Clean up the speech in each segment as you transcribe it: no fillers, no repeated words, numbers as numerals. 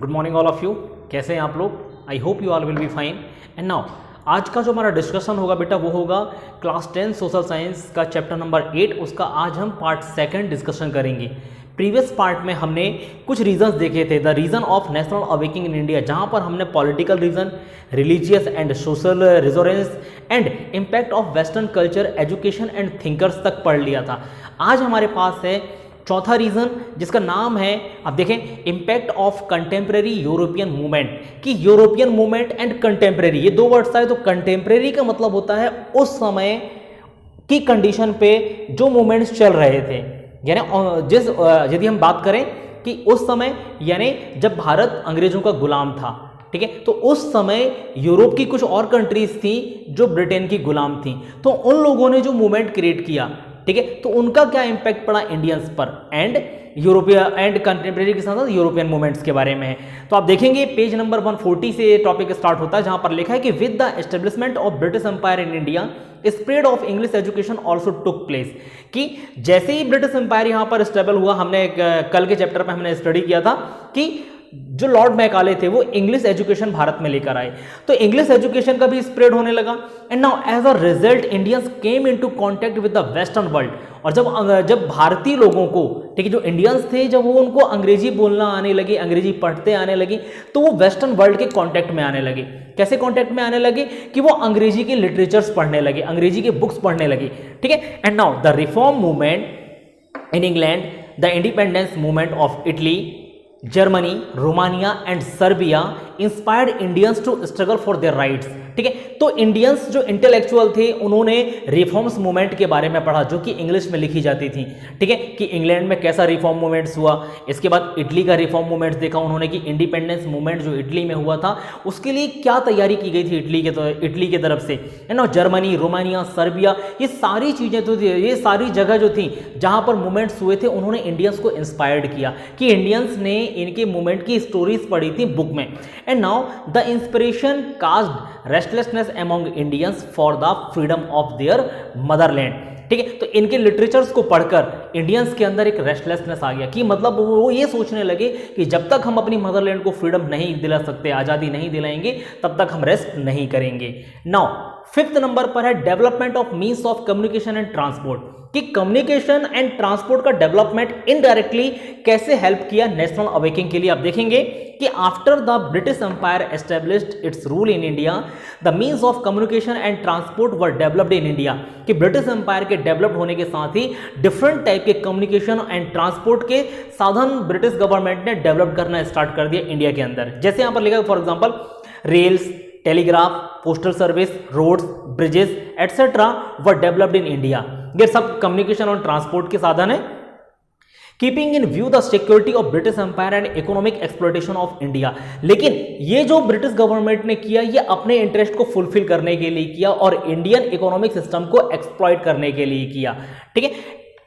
Good morning all of you. कैसे हैं आप लोग? I hope you all will be fine. And now आज का जो हमारा डिस्कशन होगा बेटा वो होगा क्लास 10 सोशल साइंस का चैप्टर नंबर 8। उसका आज हम पार्ट सेकंड डिस्कशन करेंगे। प्रीवियस पार्ट में हमने कुछ रीजंस देखे थे, the reason of national awakening in India, जहां पर हमने political reason, religious and social reforms and impact of western culture, education and thinkers तक पढ़ लिया था। आज हमारे पास है चौथा रीजन जिसका नाम है, आप देखें, impact of contemporary European movement. कि यूरोपियन मूवमेंट एंड कंटेम्प्रेरी ये दो वर्ड्स आए तो कंटेम्प्रेरी का मतलब होता है उस समय की कंडीशन पे जो मूवमेंट्स चल रहे थे, यानी यदि हम बात करें कि उस समय यानी जब भारत अंग्रेजों का गुलाम था, ठीक है, तो उस समय यूरोप की कुछ और कंट्रीज थी जो ब्रिटेन की गुलाम थी, तो उन लोगों ने जो मूवमेंट क्रिएट किया, ठीक है, तो उनका क्या इंपैक्ट पड़ा इंडियंस पर एंड यूरोपियन एंड कंटेम्प्रेरी के साथ साथ यूरोपियन मूवमेंट्स के बारे में है। तो आप देखेंगे पेज नंबर 140 से टॉपिक स्टार्ट होता है, जहां पर लिखा है कि with the establishment of British empire in India spread of English education also took place. कि जैसे ही ब्रिटिश एम्पायर यहां पर स्टेबल हुआ, हमने कल के चैप्टर में हमने स्टडी किया था कि जो लॉर्ड मैकाले थे वो इंग्लिश एजुकेशन भारत में लेकर आए, तो इंग्लिश एजुकेशन का भी स्प्रेड होने लगा। And now as a result Indians came into contact with the western world. और जब भारतीय लोगों को, ठीक है, जो इंडियंस थे, जब वो उनको अंग्रेजी बोलना आने लगी, अंग्रेजी पढ़ते आने लगी, तो वो वेस्टर्न वर्ल्ड के कांटेक्ट में आने लगे। कैसे कांटेक्ट में आने लगे? कि वो अंग्रेजी के लिटरेचर्स पढ़ने लगे, अंग्रेजी के बुक्स पढ़ने लगे, ठीक है। And now the reform movement in England, the independence movement of Italy, Germany, Romania and Serbia inspired Indians to struggle for their rights. ठीक है, तो इंडियंस जो इंटेलेक्चुअल थे उन्होंने रिफॉर्म्स मूवमेंट के बारे में पढ़ा जो कि इंग्लिश में लिखी जाती थी। ठीक है, कि इंग्लैंड में कैसा रिफॉर्म मूवमेंट्स हुआ, इसके बाद इटली का रिफॉर्म मूवमेंट देखा उन्होंने कि इंडिपेंडेंस मूवमेंट जो इटली में हुआ था उसके लिए क्या तैयारी की गई थी इटली के तरफ से, है ना। जर्मनी, रोमानिया, सर्बिया, ये सारी चीजें तो ये सारी जगह जो थी जहां पर मूवमेंट्स हुए थे उन्होंने इंडियंस को इंस्पायर्ड किया कि इंडियंस ने इनके मूवमेंट की स्टोरीज पढ़ी थी बुक में। And now the inspiration caused restlessness among Indians for the freedom of their Motherland. ठीक है, तो इनके लिटरेचर्स को पढ़कर इंडियंस के अंदर एक रेस्टलेसनेस आ गया कि मतलब वो ये सोचने लगे कि जब तक हम अपनी मदरलैंड को फ्रीडम नहीं दिला सकते, आज़ादी नहीं दिलाएंगे, तब तक हम रेस्ट नहीं करेंगे। नाउ फिफ्थ नंबर पर है development of means of communication and transport. कि कम्युनिकेशन एंड ट्रांसपोर्ट का डेवलपमेंट इनडायरेक्टली कैसे हेल्प किया नेशनल अवेकिंग के लिए। आप देखेंगे कि after the British empire established its rule in India, the means of communication and transport were developed in India. कि ब्रिटिश एम्पायर के डेवलप्ड होने के साथ ही डिफरेंट टाइप के कम्युनिकेशन एंड ट्रांसपोर्ट के साधन ब्रिटिश गवर्नमेंट ने डेवलप करना स्टार्ट कर दिया इंडिया के अंदर। जैसे यहां पर लिखा है for example rails, telegraph, postal service, roads, bridges etcetera were developed in India. ये सब कम्युनिकेशन और ट्रांसपोर्ट के साधन है। Keeping in view the security of British empire and economic exploitation of India. लेकिन ये जो ब्रिटिश गवर्नमेंट ने किया ये अपने इंटरेस्ट को फुलफिल करने के लिए किया और इंडियन इकोनॉमिक सिस्टम को एक्सप्लॉयट करने के लिए किया। ठीक है,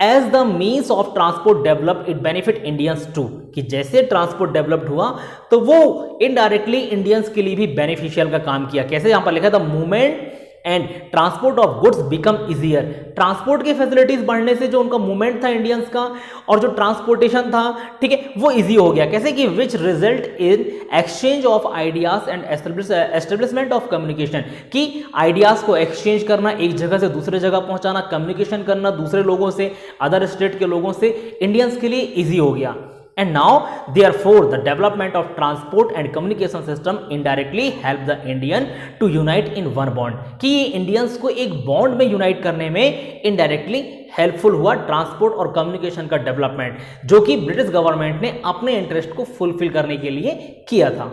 as the means of transport develop it benefit Indians too. कि जैसे ट्रांसपोर्ट डेवलप्ड हुआ तो वो इनडायरेक्टली इंडियंस के लिए भी बेनिफिशियल का काम किया। कैसे? यहां पर लिखा था movement and transport of goods become easier. Transport की फैसिलिटीज बढ़ने से जो उनका मूवमेंट था इंडियंस का और जो ट्रांसपोर्टेशन था, ठीक है, वो इजी हो गया। कैसे? कि which result in exchange of ideas and establishment of communication. कि आइडियाज को एक्सचेंज करना, एक जगह से दूसरे जगह पहुंचाना, कम्युनिकेशन करना दूसरे लोगों से, अदर स्टेट के लोगों से, इंडियंस के लिए इजी हो गया। And now therefore the development of transport and communication system indirectly help the Indian to unite in one bond। कि ये इंडियंस को एक बॉन्ड में यूनाइट करने में इनडायरेक्टली हेल्पफुल हुआ ट्रांसपोर्ट और कम्युनिकेशन का डेवलपमेंट, जो कि ब्रिटिश गवर्नमेंट ने अपने इंटरेस्ट को फुलफिल करने के लिए किया था।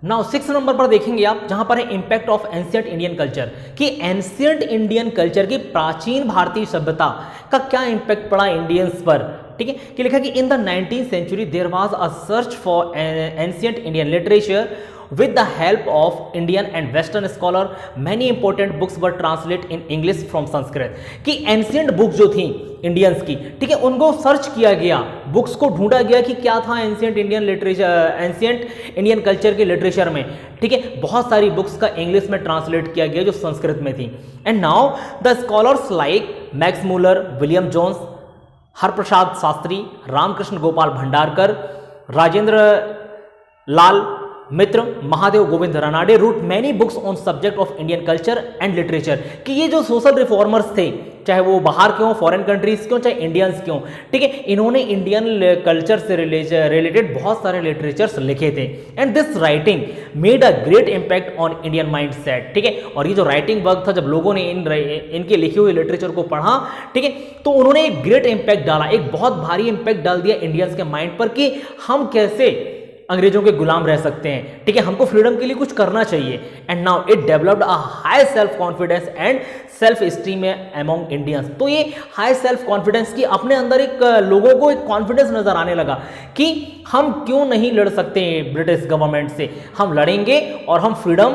नाउ 6 नंबर पर देखेंगे आप, जहां पर है impact of ancient Indian culture. कि एंशिएंट इंडियन कल्चर की, प्राचीन भारतीय सभ्यता का क्या इंपैक्ट पड़ा इंडियंस पर। ठीक है, कि लिखा कि in the 19th century there was a search for ancient Indian literature with the help of Indian and Western scholar many important books were translated in English from Sanskrit। कि ancient book जो थी Indians की, ठीक है, उनको search किया गया, books को ढूंढा गया कि क्या था ancient Indian literature, ancient Indian culture के लिटरेचर में। ठीक है, बहुत सारी बुक्स का इंग्लिश में ट्रांसलेट किया गया जो संस्कृत में थी। And now the scholars like Max Muller, William Jones, Haraprasad Shastri, Ramakrishna Gopal Bhandarkar, Rajendra Lal Mitra, Mahadev Govind Ranade wrote many books on subject of Indian culture and literature. कि ये जो सोशल रिफॉर्मर्स थे, चाहे वो बाहर के हों, फॉरेन कंट्रीज के हों, चाहे इंडियंस के हों, ठीक है, इन्होंने इंडियन कल्चर से रिलेटेड बहुत सारे लिटरेचर्स लिखे थे। And this writing made a great impact on Indian mind set, ठीक है। और ये जो राइटिंग वर्क था, जब लोगों ने इनके लिखे हुए लिटरेचर को पढ़ा, ठीक है, तो उन्होंने एक ग्रेट इम्पैक्ट डाला, एक बहुत भारी इम्पैक्ट डाल दिया इंडियंस के माइंड पर कि हम कैसे अंग्रेजों के गुलाम रह सकते हैं, ठीक है, हमको फ्रीडम के लिए कुछ करना चाहिए। And now it developed a high self confidence and self esteem among Indians. तो ये हाई सेल्फ कॉन्फिडेंस की अपने अंदर एक लोगों को एक कॉन्फिडेंस नजर आने लगा कि हम क्यों नहीं लड़ सकते हैं ब्रिटिश गवर्नमेंट से, हम लड़ेंगे और हम फ्रीडम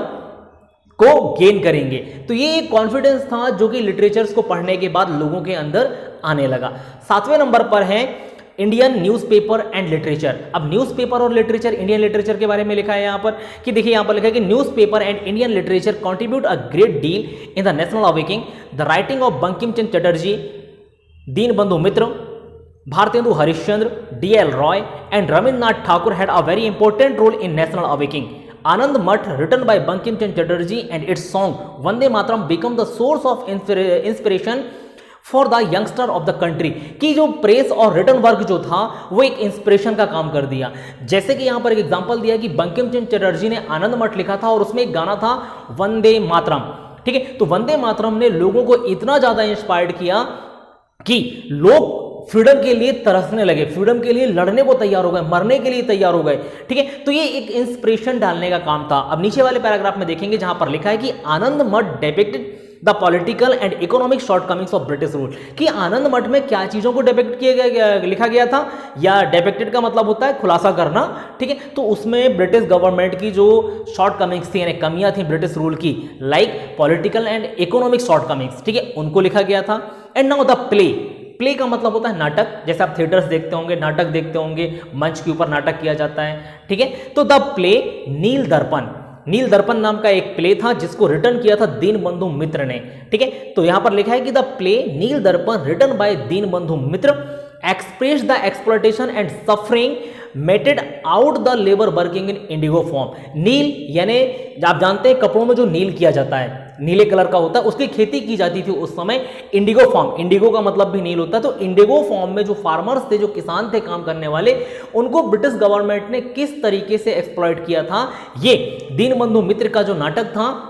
को गेन करेंगे। तो ये एक कॉन्फिडेंस था जो कि लिटरेचर्स को पढ़ने के बाद लोगों के अंदर आने लगा। 7वें नंबर पर है इंडियन न्यूज़पेपर एंड लिटरेचर। अब न्यूज़पेपर और लिटरेचर, इंडियन लिटरेचर के बारे में लिखा है यहाँ पर कि देखिए, यहाँ पर लिखा है कि newspaper and Indian literature contribute a great deal in the national awakening. The writing of Bankim Chandra Chatterjee, Dinabandhu Mitra, Bharatendu Harishchandra, D.L. Roy and Rabindranath Thakur had a very important role in national awakening. Anand Math, written by Bankim Chandra Chatterjee, and its song Vande Mataram become the source of inspiration for the youngster of the country. की जो press और written work जो था वो एक inspiration का काम कर दिया। जैसे कि यहां पर एक एग्जांपल दिया कि बंकिम चंद्र चटर्जी ने आनंद मठ लिखा था और उसमें एक गाना था वंदे मातरम, ठीक है। तो वंदे मातरम ने लोगों को इतना ज्यादा इंस्पायर्ड किया कि लोग फ्रीडम के लिए तरसने लगे, फ्रीडम के लिए लड़ने को तैयार हो गए, मरने के लिए तैयार हो गए, ठीक है। तो ये एक इंस्पिरेशन डालने का काम था। अब नीचे वाले पैराग्राफ में देखेंगे जहां पर लिखा है कि आनंद मठ depicted the political and economic shortcomings of British rule. कि आनंद मठ में क्या चीजों को डिपिक्ट किया गया, लिखा गया था, या डिपिक्टेड का मतलब होता है खुलासा करना, ठीक है। तो उसमें ब्रिटिश गवर्नमेंट की जो शॉर्टकमिंग्स थी, यानी कमियां थी ब्रिटिश रूल की, like political and economic shortcomings, ठीक है, उनको लिखा गया था। एंड नाउ द प्ले का मतलब होता है नाटक। जैसे आप थिएटर्स देखते होंगे, नाटक देखते होंगे, मंच के ऊपर नाटक किया जाता है, ठीक है। तो द प्ले नील दर्पण, नील दर्पण नाम का एक प्ले था जिसको रिटर्न किया था दीनबंधु मित्र ने, ठीक है। तो यहां पर लिखा है कि the play Nil Darpan written by Dinabandhu Mitra express the exploitation and suffering meted out the labour working in indigo farm. नील यानी आप जानते हैं कपड़ों में जो नील किया जाता है, नीले कलर का होता है, उसकी खेती की जाती थी उस समय इंडिगो फॉर्म। इंडिगो का मतलब भी नील होता है। तो इंडिगो फॉर्म में जो फार्मर्स थे, जो किसान थे काम करने वाले, उनको ब्रिटिश गवर्नमेंट ने किस तरीके से एक्सप्लॉइट किया था, ये दीनबंधु मित्र का जो नाटक था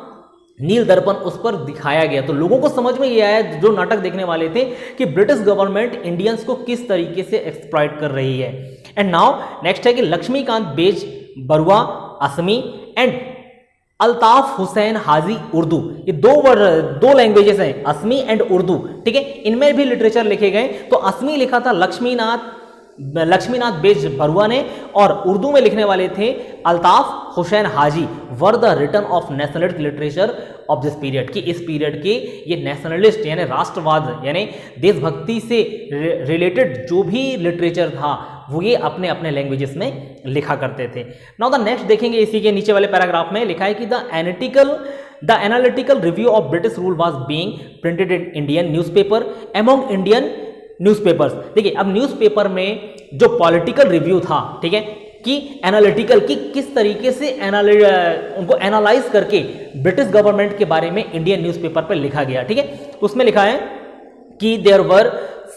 नील दर्पण, उस पर दिखाया गया। तो लोगों को समझ में ये आया, जो नाटक देखने वाले थे, कि ब्रिटिश गवर्नमेंट इंडियंस को किस तरीके से एक्सप्लॉइट कर रही है। एंड नाउ नेक्स्ट है कि लक्ष्मीकांत बेज बरुआ असमी एंड अल्ताफ हुसैन हाजी उर्दू। ये दो लैंग्वेजेस हैं, असमी एंड उर्दू, ठीक है। इनमें भी लिटरेचर लिखे गए। तो असमी लिखा था लक्ष्मीनाथ बेज बरुआ ने, और उर्दू में लिखने वाले थे Altaf Hussain Haji. Were the return of nationalist literature of this period. कि इस पीरियड के ये नेशनलिस्ट यानी राष्ट्रवाद यानी देशभक्ति से रिलेटेड जो भी लिटरेचर था वो ये अपने अपने लैंग्वेजेस में लिखा करते थे। नाउ द नेक्स्ट देखेंगे, इसी के नीचे वाले पैराग्राफ में लिखा है कि the analytical review of British rule was being printed in Indian newspaper among Indian newspapers. देखिए, अब न्यूज़पेपर में जो पॉलिटिकल रिव्यू था, ठीक है, कि एनालिटिकल की किस तरीके से उनको एनालाइज करके ब्रिटिश गवर्नमेंट के बारे में इंडियन न्यूज़पेपर पर लिखा गया, ठीक है। उसमें लिखा है कि देयर वर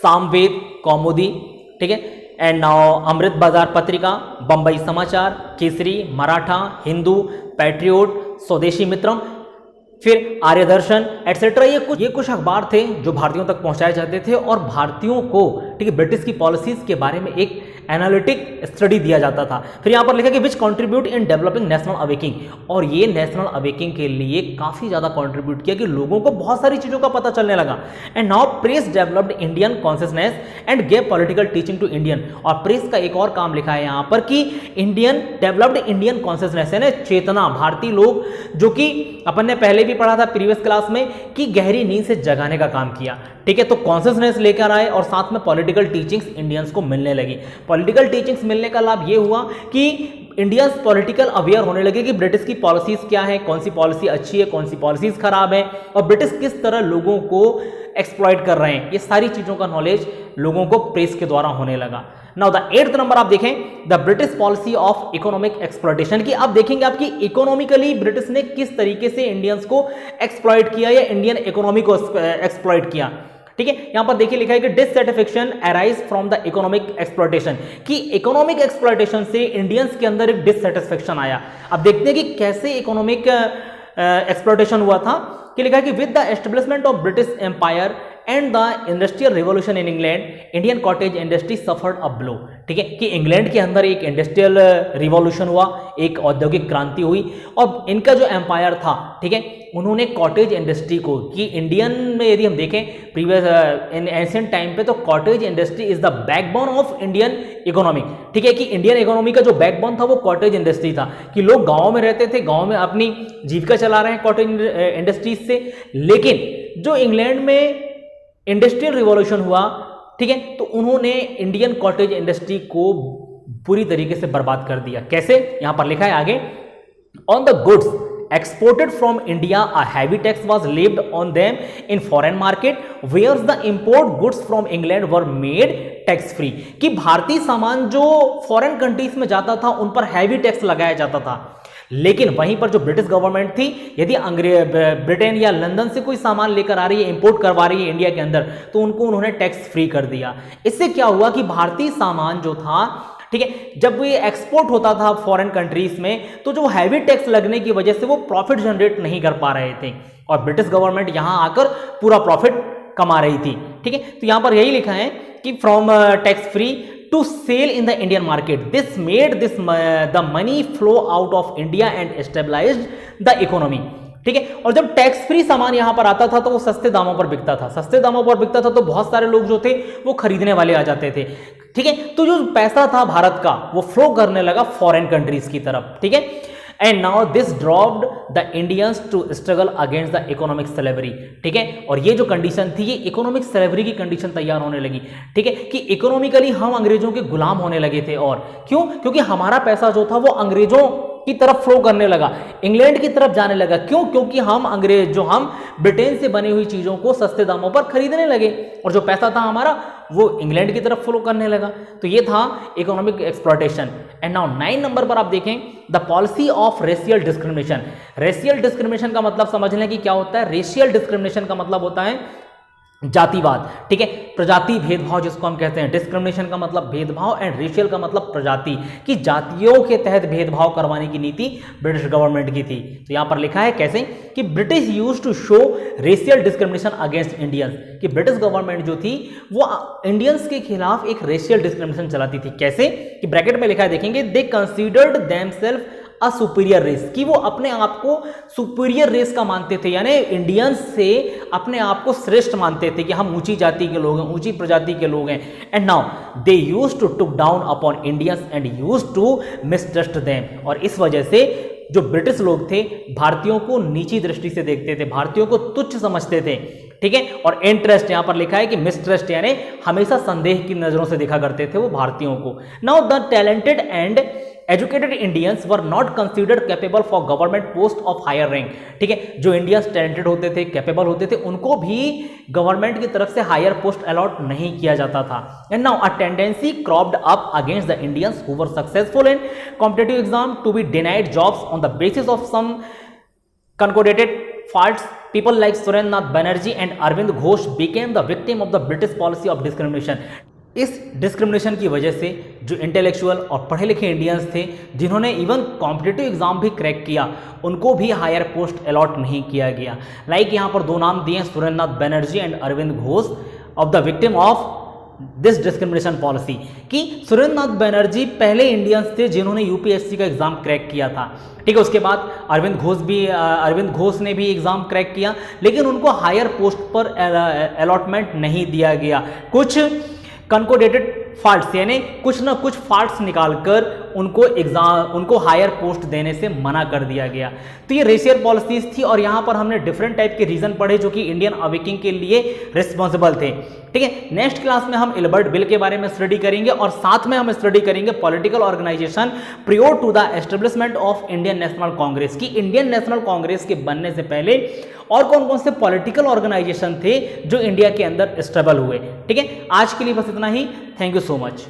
सामवेद कौमुदी, ठीक है, एंड नाउ अमृत बाजार पत्रिका, बंबई समाचार, केसरी, मराठा, हिंदू, पैट्रियोट, स्वदेशी मित्रम, फिर आर्य दर्शन एटसेट्रा। ये कुछ अखबार थे जो भारतीयों तक पहुंचाए जाते थे और भारतीयों को, ठीक है, ब्रिटिश की पॉलिसीज के बारे में एक एनालिटिक स्टडी दिया जाता था। फिर यहां पर लिखा कि which contribute in developing national awakening. और ये नेशनल अवेकिंग के लिए काफी ज्यादा कंट्रीब्यूट किया कि लोगों को बहुत सारी चीजों का पता चलने लगा। And now press developed Indian consciousness and gave political teaching to Indian. और प्रेस का एक और काम लिखा है यहां पर कि इंडियन डेवलप्ड इंडियन कॉन्शियसनेस यानी चेतना, भारतीय लोग, जो कि अपन ने पहले भी पढ़ा था प्रीवियस क्लास में कि गहरी नींद से जगाने का काम किया, ठीक है। तो कॉन्शियसनेस लेकर आए और साथ में पॉलिटिकल टीचिंग्स इंडियंस को मिलने लगी। पॉलिटिकल टीचिंग्स मिलने का लाभ ये हुआ कि इंडियंस पॉलिटिकल अवेयर होने लगे कि ब्रिटिश की पॉलिसीज क्या है, कौन सी पॉलिसी अच्छी है, कौन सी पॉलिसीज खराब है, और ब्रिटिश किस तरह लोगों को एक्सप्लॉइट कर रहे हैं, ये सारी चीजों का नॉलेज लोगों को प्रेस के द्वारा होने लगा। नाउ द 8th नंबर आप देखें, the British policy of economic exploitation की। अब देखेंगे आपकी इकोनॉमिकली ब्रिटिश ने किस तरीके से इंडियंस को एक्सप्लॉइट किया या इंडियन इकोनॉमी को एक्सप्लॉइट किया। ठीक है, यहां पर देखिए लिखा है कि dissatisfaction arise from the economic exploitation, कि इकोनॉमिक एक्सप्लॉइटेशन से इंडियंस के अंदर एक डिससैटिस्फैक्शन आया। अब देखते हैं कि कैसे इकोनॉमिक एक्सप्लॉइटेशन हुआ था, कि लिखा है कि with the establishment of British empire and the industrial revolution in England, Indian cottage industry suffered a blow. ठीक है, कि इंग्लैंड के अंदर एक इंडस्ट्रियल रिवॉल्यूशन हुआ, एक औद्योगिक क्रांति हुई, और इनका जो एम्पायर था, ठीक है, उन्होंने कॉटेज इंडस्ट्री को, कि इंडियन में यदि हम देखें प्रीवियस इन एंशिएंट टाइम पे, तो cottage industry is the backbone of Indian economy. ठीक है, कि इंडियन इकोनॉमी का जो बैकबोन था वो कॉटेज इंडस्ट्री था, कि लोग गाँव में रहते थे, गाँव में अपनी जीविका चला रहे हैं कॉटेज इंडस्ट्रीज से। लेकिन जो इंग्लैंड में इंडस्ट्रियल रिवॉल्यूशन हुआ, ठीक है, तो उन्होंने इंडियन कॉटेज इंडस्ट्री को पूरी तरीके से बर्बाद कर दिया। कैसे, यहां पर लिखा है आगे, on the goods exported from India a heavy tax was levied on them in foreign market whereas the import goods from England were made tax free, कि भारतीय सामान जो फॉरेन कंट्रीज में जाता था उन पर हैवी टैक्स लगाया जाता था। लेकिन वहीं पर जो ब्रिटिश गवर्नमेंट थी, यदि ब्रिटेन या लंदन से कोई सामान लेकर आ रही है, इंपोर्ट करवा रही है इंडिया के अंदर, तो उनको उन्होंने टैक्स फ्री कर दिया। इससे क्या हुआ कि भारतीय सामान जो था, ठीक है, जब ये एक्सपोर्ट होता था फॉरेन कंट्रीज में, तो जो हैवी टैक्स लगने की वजह से वो प्रॉफिट जनरेट नहीं कर पा रहे थे, और ब्रिटिश गवर्नमेंट यहां आकर पूरा प्रॉफिट कमा रही थी। ठीक है, तो यहां पर यही लिखा है कि from tax free to sell in the Indian market, this made this the money flow out of India and stabilised the economy. ठीक है, और जब टैक्स फ्री सामान यहां पर आता था तो वो सस्ते दामों पर बिकता था, सस्ते दामों पर बिकता था, तो बहुत सारे लोग जो थे वो खरीदने वाले आ जाते थे। ठीक है, तो जो पैसा था भारत का वो फ्लो करने लगा फॉरेन कंट्रीज की तरफ। ठीक है, and now this dropped the Indians to struggle against the economic slavery. ठीक है, और ये जो कंडीशन थी, ये इकोनॉमिक स्लेवरी की कंडीशन तैयार होने लगी। ठीक है, कि इकोनॉमिकली हम अंग्रेजों के गुलाम होने लगे थे। और क्यों? क्योंकि हमारा पैसा जो था वो अंग्रेजों की तरफ फ्लो करने लगा, इंग्लैंड की तरफ जाने लगा। क्यों? क्योंकि हम ब्रिटेन से बनी हुई चीजों को सस्ते दामों पर खरीदने लगे, और जो पैसा था हमारा वो इंग्लैंड की तरफ फ्लो करने लगा। तो ये था economic exploitation. And now 9 number पर आप देखें, the policy of racial discrimination. Racial discrimination का मतलब समझ लें कि क्या होता है। रेशियल डिस्क्रिमिनेशन का मतलब होता है जातिवाद। ठीक है, प्रजाति भेदभाव जिसको हम कहते हैं। डिस्क्रिमिनेशन का मतलब भेदभाव एंड रेशियल का मतलब प्रजाति, कि जातियों के तहत भेदभाव करवाने की नीति ब्रिटिश गवर्नमेंट की थी। तो यहां पर लिखा है कैसे, कि British used to show racial discrimination against Indians, कि ब्रिटिश गवर्नमेंट जो थी वो इंडियंस के खिलाफ एक रेशियल डिस्क्रिमिनेशन चलाती थी। कैसे? कि ब्रैकेट में लिखा है देखेंगे, they considered themselves a superior race, कि वो अपने आप को सुपीरियर रेस का मानते थे, यानी इंडियंस से अपने आप को श्रेष्ठ मानते थे कि हम ऊंची जाति के लोग हैं, ऊंची प्रजाति के लोग हैं। And now they used to took down upon Indians and used to mistrust them, और इस वजह से जो ब्रिटिश लोग थे भारतीयों को नीची दृष्टि से देखते थे, भारतीयों को तुच्छ समझते थे। ठीक है, और इंटरेस्ट यहां पर लिखा है कि मिसट्रस्ट, यानी हमेशा संदेह की नजरों से देखा करते थे वो भारतीयों को। Now the talented and educated Indians were not considered capable for government post of higher rank. ठीक है, जो इंडियंस टैलेंटेड होते थे, कैपेबल होते थे, उनको भी गवर्नमेंट की तरफ से हायर पोस्ट अलॉट नहीं किया जाता था। And now a tendency cropped up against the Indians who were successful in competitive exam to be denied jobs on the basis of some concocted faults. People like Surendranath Banerjee and Arvind Ghosh became the victim of the British policy of discrimination. इस discrimination की वजह से जो intellectual और पढ़े लिखे Indians थे, जिन्होंने इवन कॉम्पिटिटिव एग्जाम भी क्रैक किया, उनको भी हायर पोस्ट अलॉट नहीं किया गया। लाइक यहाँ पर 2 नाम दिए, Surendranath Banerjee and Arvind Ghosh, of the victim of this discrimination policy, कि सुरेंद्रनाथ बनर्जी पहले इंडियंस थे जिन्होंने यूपीएससी का एग्जाम क्रैक किया था। ठीक है, उसके बाद अरविंद घोष ने भी एग्जाम क्रैक किया, लेकिन उनको हायर पोस्ट पर अलॉटमेंट नहीं दिया गया। कुछ कंकोडेटेड फॉल्ट्स, यानी कुछ ना कुछ फॉल्ट्स निकालकर उनको हायर पोस्ट देने से मना कर दिया गया। तो ये रेशियल पॉलिसीज थी और यहाँ पर हमने डिफरेंट टाइप के रीजन पढ़े जो कि इंडियन अवेकिंग के लिए रिस्पॉन्सिबल थे। ठीक है, नेक्स्ट क्लास में हम इल्बर्ट बिल के बारे में स्टडी करेंगे और साथ में हम स्टडी करेंगे political organisation prior to the establishment of Indian National Congress की इंडियन नेशनल कांग्रेस के बनने से पहले और कौन कौन से पॉलिटिकल ऑर्गेनाइजेशन थे जो इंडिया के अंदर स्टेबल हुए। ठीक है, आज के लिए बस इतना ही। Thank you so much.